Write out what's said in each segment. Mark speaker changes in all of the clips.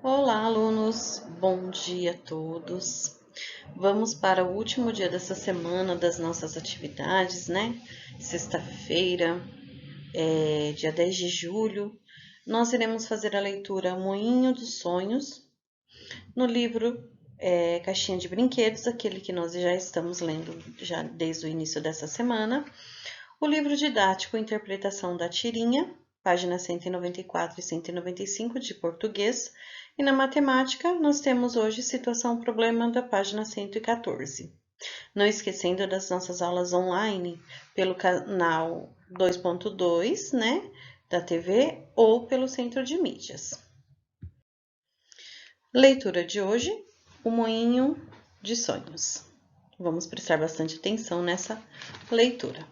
Speaker 1: Olá, alunos! Bom dia a todos! Vamos para o último dia dessa semana das nossas atividades, né? Sexta-feira, dia 10 de julho, nós iremos fazer a leitura Moinho dos Sonhos, no livro Caixinha de Brinquedos, aquele que nós já estamos lendo já desde o início dessa semana. O livro didático Interpretação da Tirinha, páginas 194 e 195 de português. E na matemática, nós temos hoje situação problema da página 114. Não esquecendo das nossas aulas online pelo canal 2.2, né, da TV ou pelo Centro de Mídias. Leitura de hoje, O Moinho de Sonhos. Vamos prestar bastante atenção nessa leitura.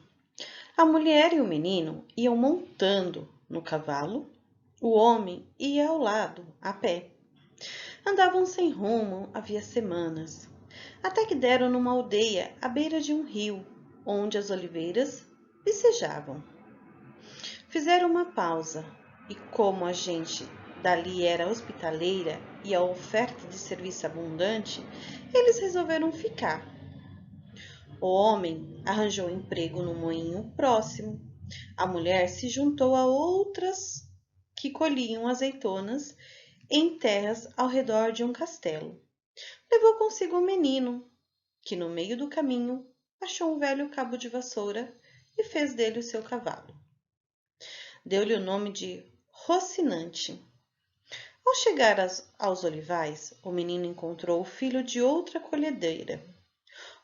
Speaker 1: A mulher e o menino iam montando no cavalo, o homem ia ao lado, a pé. Andavam sem rumo havia semanas, até que deram numa aldeia à beira de um rio, onde as oliveiras vicejavam. Fizeram uma pausa, e como a gente dali era hospitaleira e a oferta de serviço abundante, eles resolveram ficar. O homem arranjou emprego no moinho próximo. A mulher se juntou a outras que colhiam azeitonas em terras ao redor de um castelo. Levou consigo o menino, que no meio do caminho achou um velho cabo de vassoura e fez dele o seu cavalo. Deu-lhe o nome de Rocinante. Ao chegar aos olivais, o menino encontrou o filho de outra colhedeira,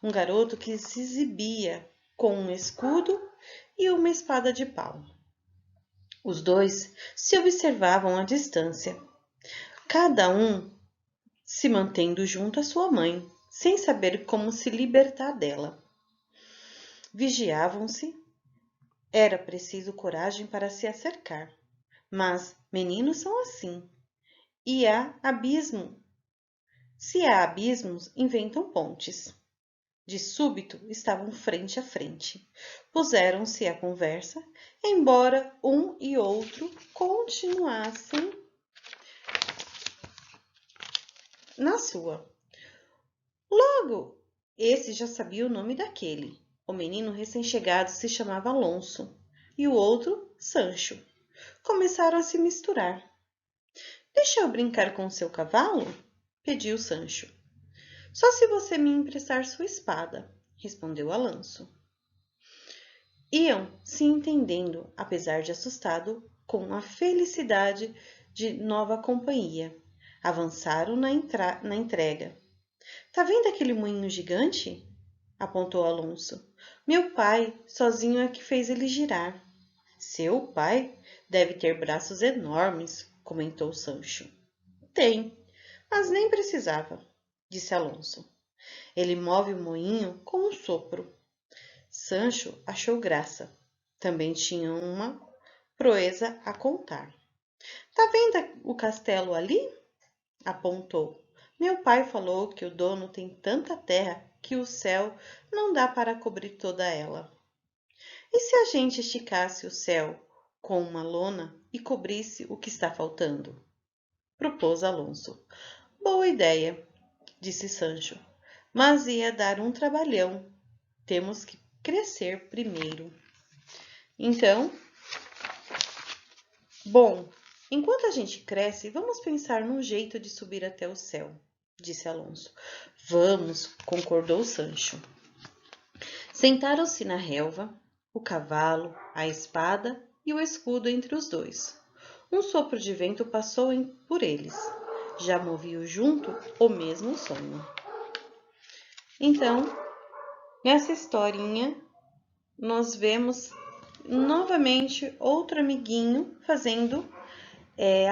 Speaker 1: um garoto que se exibia com um escudo e uma espada de pau. Os dois se observavam à distância, cada um se mantendo junto à sua mãe, sem saber como se libertar dela. Vigiavam-se. Era preciso coragem para se acercar, mas meninos são assim. E há abismo. Se há abismos, inventam pontes. De súbito, estavam frente a frente. Puseram-se à conversa, embora um e outro continuassem na sua. Logo, esse já sabia o nome daquele. O menino recém-chegado se chamava Alonso e o outro Sancho. Começaram a se misturar. Deixa eu brincar com o seu cavalo? Pediu Sancho. Só se você me emprestar sua espada, respondeu Alonso. Iam se entendendo, apesar de assustado, com a felicidade de nova companhia. Avançaram na entrega. Tá vendo aquele moinho gigante? Apontou Alonso. Meu pai, sozinho é que fez ele girar. Seu pai deve ter braços enormes, comentou Sancho. Tem, mas nem precisava, disse Alonso. Ele move o moinho com um sopro. Sancho achou graça. Também tinha uma proeza a contar. Tá vendo o castelo ali? Apontou. Meu pai falou que o dono tem tanta terra que o céu não dá para cobrir toda ela. E se a gente esticasse o céu com uma lona e cobrisse o que está faltando? Propôs Alonso. Boa ideia, disse Sancho, mas ia dar um trabalhão. Temos que crescer primeiro. Então, bom, enquanto a gente cresce, vamos pensar num jeito de subir até o céu, disse Alonso. Vamos, concordou Sancho. Sentaram-se na relva, o cavalo, a espada e o escudo entre os dois. Um sopro de vento passou por eles. Já moviam junto o mesmo sonho. Então, nessa historinha, nós vemos novamente outro amiguinho fazendo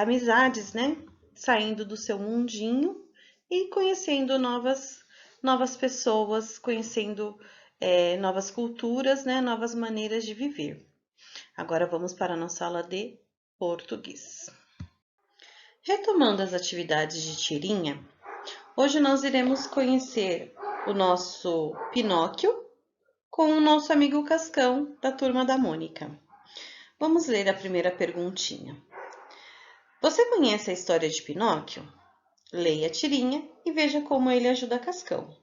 Speaker 1: amizades, né? Saindo do seu mundinho e conhecendo novas pessoas, conhecendo novas culturas, né? Novas maneiras de viver. Agora vamos para a nossa aula de português. Retomando as atividades de tirinha, hoje nós iremos conhecer o nosso Pinóquio com o nosso amigo Cascão, da turma da Mônica. Vamos ler a primeira perguntinha. Você conhece a história de Pinóquio? Leia a tirinha e veja como ele ajuda Cascão.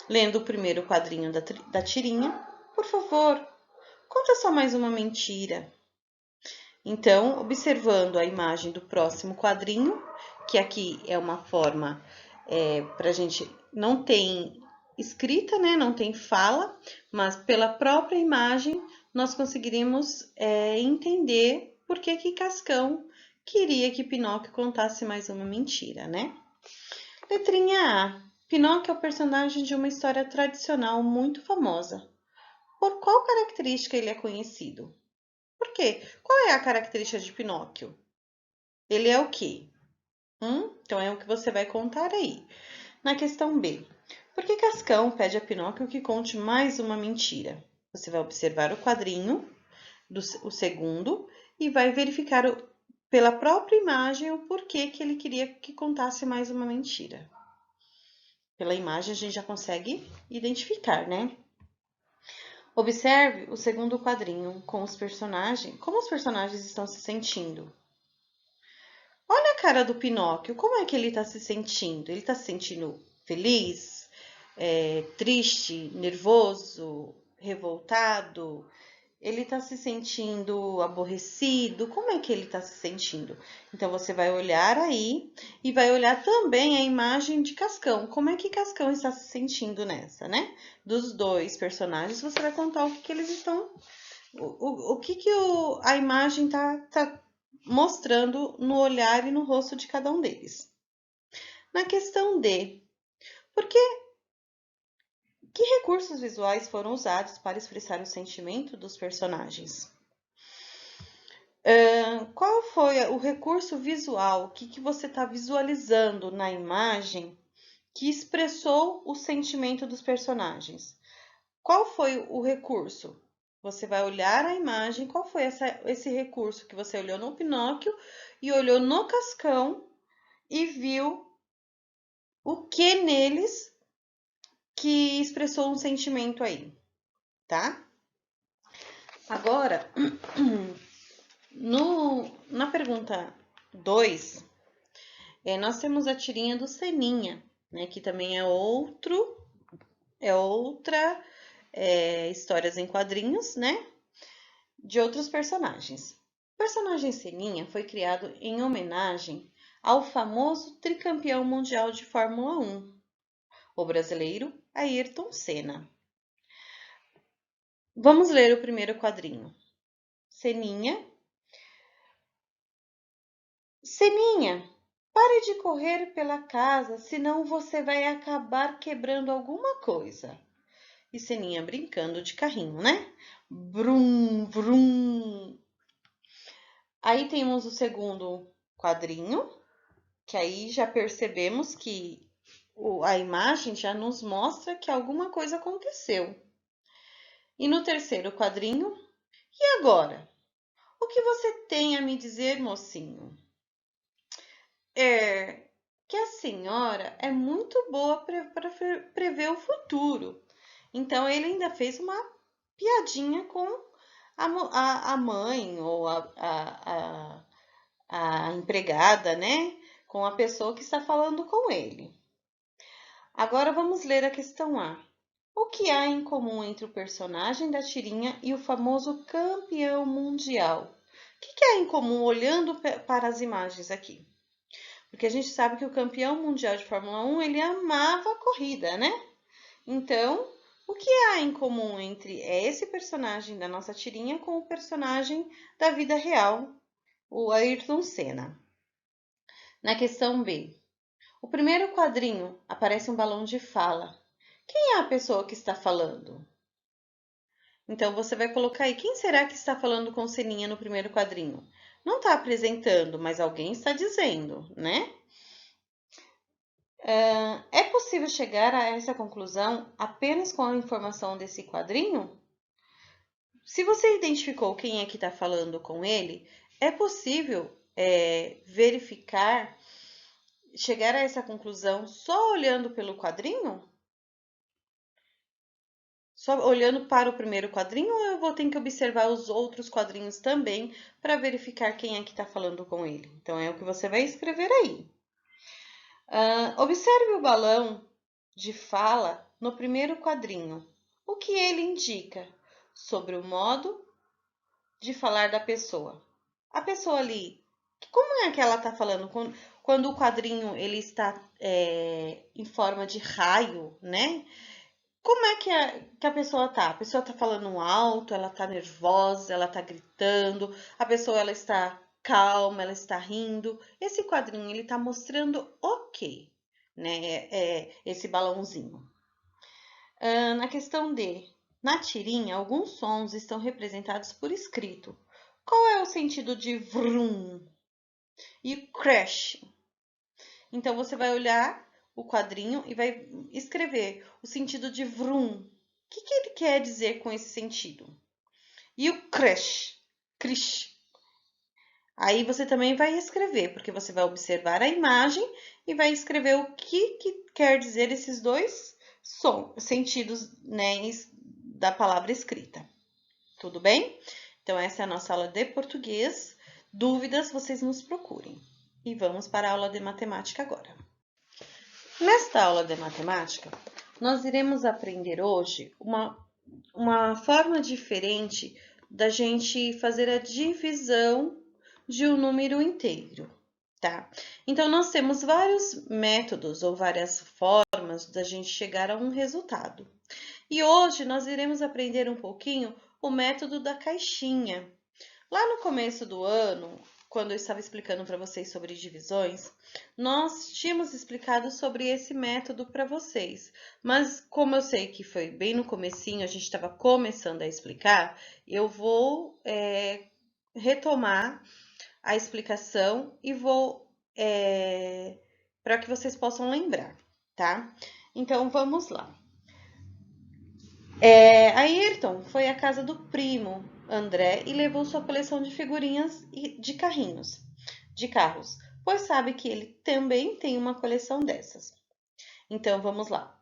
Speaker 1: Lendo o primeiro quadrinho da tirinha, por favor, conta só mais uma mentira. Então, observando a imagem do próximo quadrinho, que aqui é uma forma para a gente, não tem escrita, né? Não tem fala, mas pela própria imagem nós conseguiríamos entender por que Cascão queria que Pinóquio contasse mais uma mentira, né? Letrinha A. Pinóquio é o personagem de uma história tradicional muito famosa. Por qual característica ele é conhecido? Por quê? Qual é a característica de Pinóquio? Ele é o quê? Então é o que você vai contar aí. Na questão B. Por que Cascão pede a Pinóquio que conte mais uma mentira? Você vai observar o quadrinho, o segundo, e vai verificar pela própria imagem o porquê que ele queria que contasse mais uma mentira. Pela imagem a gente já consegue identificar, né? Observe o segundo quadrinho com os personagens. Como os personagens estão se sentindo? Olha a cara do Pinóquio, como é que ele está se sentindo? Ele está se sentindo feliz, triste, nervoso, revoltado? Ele está se sentindo aborrecido? Como é que ele está se sentindo? Então, você vai olhar aí e vai olhar também a imagem de Cascão. Como é que Cascão está se sentindo nessa, né? Dos dois personagens, você vai contar o que eles estão... O que a imagem tá mostrando no olhar e no rosto de cada um deles. Na questão D, que recursos visuais foram usados para expressar o sentimento dos personagens? Qual foi o recurso visual que você está visualizando na imagem que expressou o sentimento dos personagens? Qual foi o recurso? Você vai olhar a imagem, qual foi esse recurso que você olhou no Pinóquio e olhou no Cascão e viu o que neles que expressou um sentimento aí, tá? Agora, na pergunta 2, nós temos a tirinha do Seninha, né? Que também é outra histórias em quadrinhos, né? De outros personagens. O personagem Seninha foi criado em homenagem ao famoso tricampeão mundial de Fórmula 1, o brasileiro Ayrton Senna. Vamos ler o primeiro quadrinho. Seninha. Seninha, pare de correr pela casa, senão você vai acabar quebrando alguma coisa. E Seninha brincando de carrinho, né? Brum, brum. Aí temos o segundo quadrinho, que aí já percebemos que a imagem já nos mostra que alguma coisa aconteceu. E no terceiro quadrinho, e agora? O que você tem a me dizer, mocinho? Que a senhora é muito boa para prever o futuro. Então, ele ainda fez uma piadinha com a mãe ou a empregada, né? Com a pessoa que está falando com ele. Agora vamos ler a questão A. O que há em comum entre o personagem da tirinha e o famoso campeão mundial? O que há em comum olhando para as imagens aqui? Porque a gente sabe que o campeão mundial de Fórmula 1, ele amava a corrida, né? Então, o que há em comum entre esse personagem da nossa tirinha com o personagem da vida real, o Ayrton Senna? Na questão B, o primeiro quadrinho aparece um balão de fala. Quem é a pessoa que está falando? Então, você vai colocar aí, quem será que está falando com Seninha no primeiro quadrinho? Não está apresentando, mas alguém está dizendo, né? É possível chegar a essa conclusão apenas com a informação desse quadrinho? Se você identificou quem é que está falando com ele, é possível verificar, chegar a essa conclusão só olhando pelo quadrinho? Só olhando para o primeiro quadrinho ou eu vou ter que observar os outros quadrinhos também para verificar quem é que está falando com ele? Então, é o que você vai escrever aí. Observe o balão de fala no primeiro quadrinho. O que ele indica sobre o modo de falar da pessoa? A pessoa ali, como é que ela está falando? Quando o quadrinho ele está em forma de raio, né? Como é que a pessoa tá? A pessoa tá falando alto, ela tá nervosa, ela tá gritando, a pessoa ela está calma, ela está rindo. Esse quadrinho ele tá mostrando o quê? Né? Esse balãozinho. Na questão D, na tirinha, alguns sons estão representados por escrito. Qual é o sentido de vrum e crash? Então você vai olhar o quadrinho e vai escrever o sentido de vrum. O que ele quer dizer com esse sentido? E o crash, crish. Aí você também vai escrever, porque você vai observar a imagem e vai escrever o que quer dizer esses dois sentidos, né, da palavra escrita. Tudo bem? Então, essa é a nossa aula de português. Dúvidas, vocês nos procurem. E vamos para a aula de matemática agora. Nesta aula de matemática, nós iremos aprender hoje uma forma diferente da gente fazer a divisão de um número inteiro, tá? Então, nós temos vários métodos ou várias formas da gente chegar a um resultado. E hoje nós iremos aprender um pouquinho o método da caixinha. Lá no começo do ano, quando eu estava explicando para vocês sobre divisões, nós tínhamos explicado sobre esse método para vocês. Mas como eu sei que foi bem no comecinho, a gente estava começando a explicar, eu vou retomar a explicação e vou para que vocês possam lembrar, tá? Então vamos lá. A Ayrton foi à casa do primo André e levou sua coleção de figurinhas e de carros, pois sabe que ele também tem uma coleção dessas. Então vamos lá.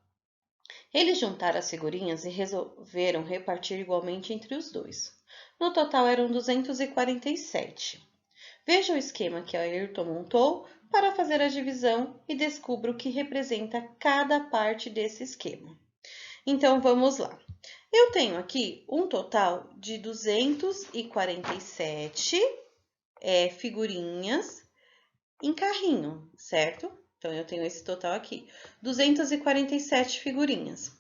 Speaker 1: Eles juntaram as figurinhas e resolveram repartir igualmente entre os dois. No total eram 247. Veja o esquema que a Ayrton montou para fazer a divisão e descubra o que representa cada parte desse esquema. Então vamos lá. Eu tenho aqui um total de 247 figurinhas em carrinho, certo? Então, eu tenho esse total aqui, 247 figurinhas.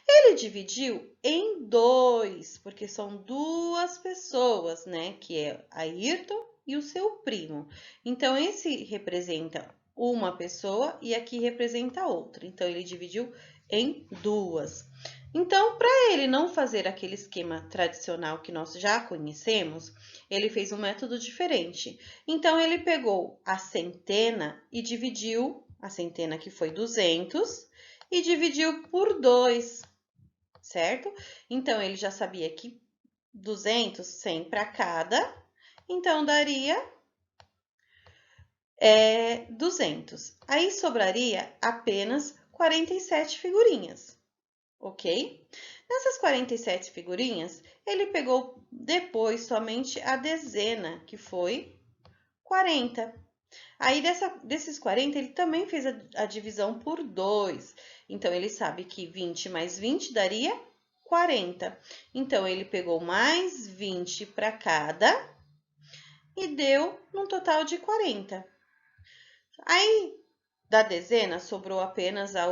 Speaker 1: Ele dividiu em dois, porque são duas pessoas, né? Que é a Ayrton e o seu primo. Então, esse representa uma pessoa e aqui representa outra. Então, ele dividiu em duas. Então, para ele não fazer aquele esquema tradicional que nós já conhecemos, ele fez um método diferente. Então, ele pegou a centena e dividiu, a centena que foi 200, e dividiu por 2, certo? Então, ele já sabia que 200, 100 para cada, então daria 200. Aí sobraria apenas 47 figurinhas, ok? Nessas 47 figurinhas, ele pegou depois somente a dezena, que foi 40. Aí, desses 40, ele também fez a divisão por 2. Então, ele sabe que 20 mais 20 daria 40. Então, ele pegou mais 20 para cada e deu num total de 40. Aí, da dezena, sobrou apenas a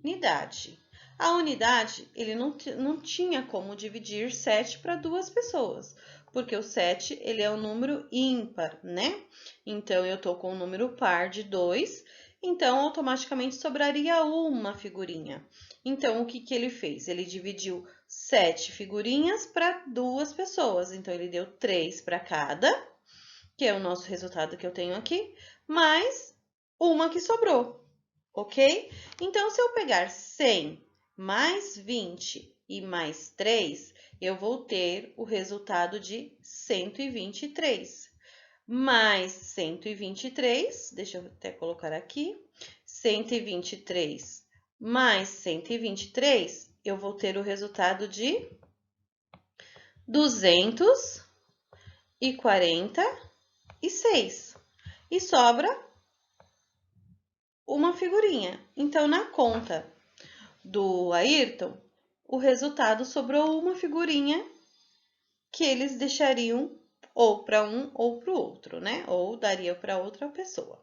Speaker 1: unidade. A unidade, ele não tinha como dividir 7 para duas pessoas, porque o 7, ele é um número ímpar, né? Então, eu tô com um número par de 2, então, automaticamente sobraria uma figurinha. Então, o que ele fez? Ele dividiu 7 figurinhas para duas pessoas, então, ele deu 3 para cada, que é o nosso resultado que eu tenho aqui, mais uma que sobrou, ok? Então, se eu pegar 100 mais 20 e mais 3, eu vou ter o resultado de 123. Mais 123, deixa eu até colocar aqui, 123 mais 123, eu vou ter o resultado de 246. E sobra uma figurinha. Então, na conta do Ayrton, o resultado sobrou uma figurinha que eles deixariam ou para um ou para o outro, né? Ou daria para outra pessoa.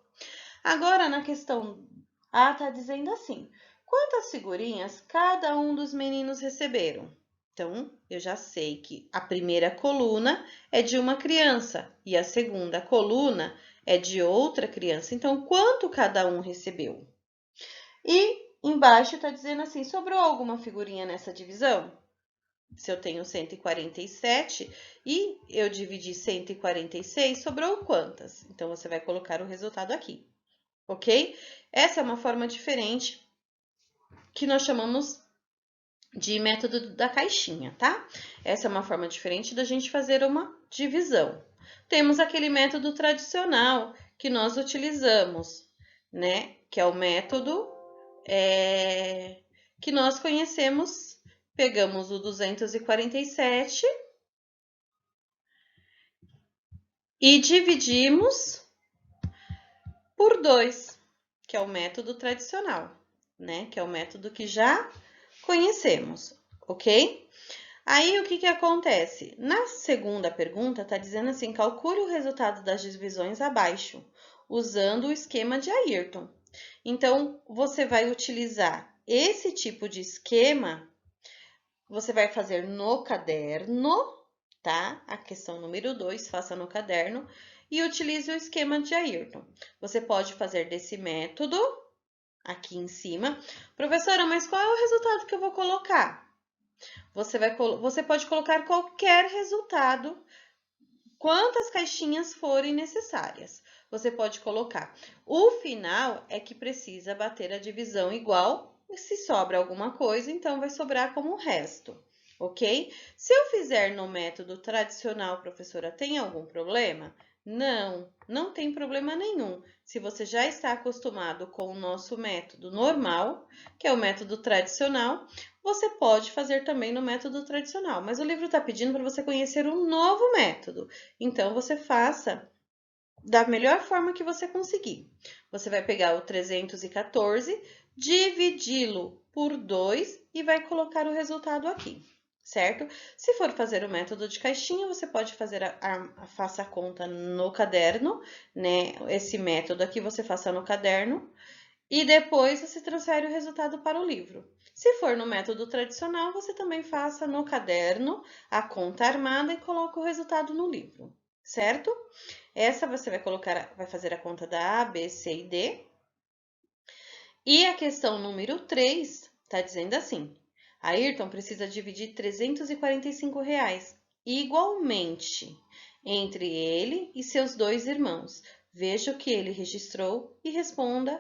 Speaker 1: Agora, na questão A, tá dizendo assim: quantas figurinhas cada um dos meninos receberam? Então, eu já sei que a primeira coluna é de uma criança e a segunda coluna é de outra criança. Então, quanto cada um recebeu? E embaixo está dizendo assim: sobrou alguma figurinha nessa divisão? Se eu tenho 147 e eu dividi 146, sobrou quantas? Então, você vai colocar o resultado aqui, ok? Essa é uma forma diferente que nós chamamos de método da caixinha, tá? Essa é uma forma diferente da gente fazer uma divisão. Temos aquele método tradicional que nós utilizamos, né? Que é o método que nós conhecemos. Pegamos o 247 e dividimos por 2, que é o método tradicional, né? Que é o método que já conhecemos, ok? Aí, o que acontece? Na segunda pergunta, está dizendo assim, calcule o resultado das divisões abaixo, usando o esquema de Ayrton. Então, você vai utilizar esse tipo de esquema, você vai fazer no caderno, tá? A questão número 2, faça no caderno e utilize o esquema de Ayrton. Você pode fazer desse método aqui em cima. Professora, mas qual é o resultado que eu vou colocar? Você pode colocar qualquer resultado, quantas caixinhas forem necessárias. Você pode colocar. O final é que precisa bater a divisão igual. E se sobra alguma coisa, então vai sobrar como o resto, ok? Se eu fizer no método tradicional, professora, tem algum problema? Não, não tem problema nenhum. Se você já está acostumado com o nosso método normal, que é o método tradicional, você pode fazer também no método tradicional. Mas o livro está pedindo para você conhecer um novo método. Então, você faça da melhor forma que você conseguir. Você vai pegar o 314, dividi-lo por 2 e vai colocar o resultado aqui, certo? Se for fazer o método de caixinha, você pode fazer faça a conta no caderno, né? Esse método aqui você faça no caderno e depois você transfere o resultado para o livro. Se for no método tradicional, você também faça no caderno a conta armada e coloca o resultado no livro, certo? Essa você vai fazer a conta da A, B, C e D. E a questão número 3 está dizendo assim: Ayrton precisa dividir R$ 345 igualmente entre ele e seus dois irmãos. Veja o que ele registrou e responda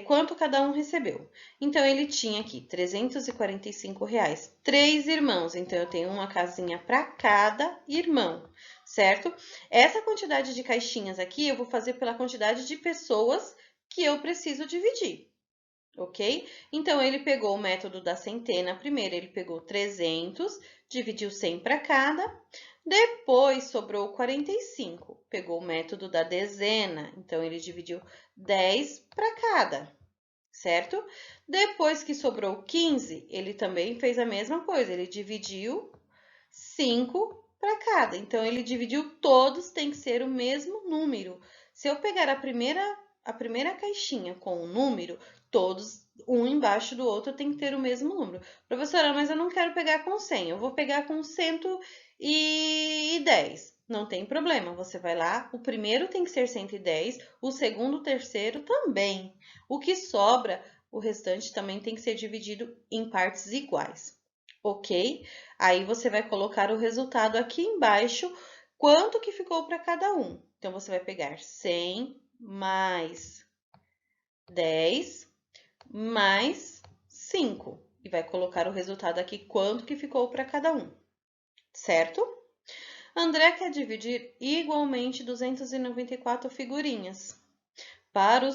Speaker 1: quanto cada um recebeu. Então, ele tinha aqui R$ 345, 3 irmãos. Então, eu tenho uma casinha para cada irmão, certo? Essa quantidade de caixinhas aqui, eu vou fazer pela quantidade de pessoas que eu preciso dividir, ok? Então, ele pegou o método da centena primeiro, ele pegou 300, dividiu 100 para cada, depois sobrou 45, pegou o método da dezena, então ele dividiu 10 para cada, certo? Depois que sobrou 15, ele também fez a mesma coisa, ele dividiu 5 para cada, então ele dividiu todos, tem que ser o mesmo número. Se eu pegar a primeira caixinha com o número, todos um embaixo do outro tem que ter o mesmo número. Professora, mas eu não quero pegar com 100, eu vou pegar com 110. Não tem problema, você vai lá, o primeiro tem que ser 110, o segundo, o terceiro também. O que sobra, o restante também tem que ser dividido em partes iguais, ok? Aí você vai colocar o resultado aqui embaixo, quanto que ficou para cada um. Então, você vai pegar 100 mais 10 mais 5 e vai colocar o resultado aqui, quanto que ficou para cada um, certo? André quer dividir igualmente 294 figurinhas para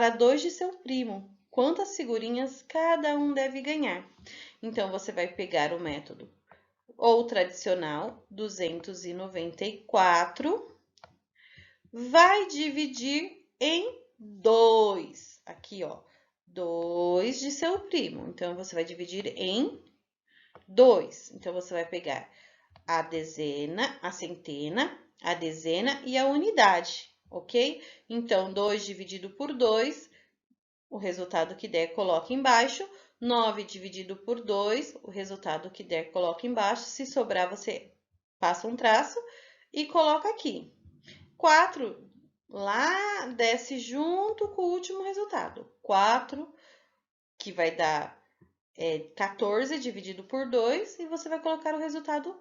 Speaker 1: dois de seu primo. Quantas figurinhas cada um deve ganhar? Então, você vai pegar o método ou tradicional, 294, vai dividir em 2. Aqui, ó, 2 de seu primo. Então, você vai dividir em 2. Então, você vai pegar a dezena, a centena, a dezena e a unidade, ok? Então, 2 dividido por 2, o resultado que der, coloca embaixo. 9 dividido por 2, o resultado que der, coloca embaixo. Se sobrar, você passa um traço e coloca aqui. 4 lá desce junto com o último resultado. 4, que vai dar 14 dividido por 2, e você vai colocar o resultado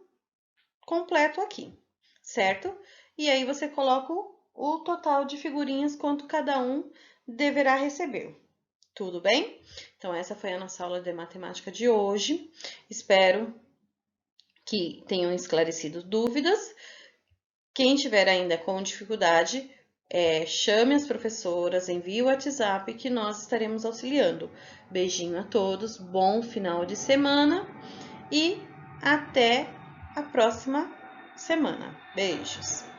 Speaker 1: completo aqui, certo? E aí você coloca o total de figurinhas quanto cada um deverá receber. Tudo bem? Então, essa foi a nossa aula de matemática de hoje. Espero que tenham esclarecido dúvidas. Quem tiver ainda com dificuldade, chame as professoras, envie o WhatsApp que nós estaremos auxiliando. Beijinho a todos, bom final de semana e até a próxima semana. Beijos!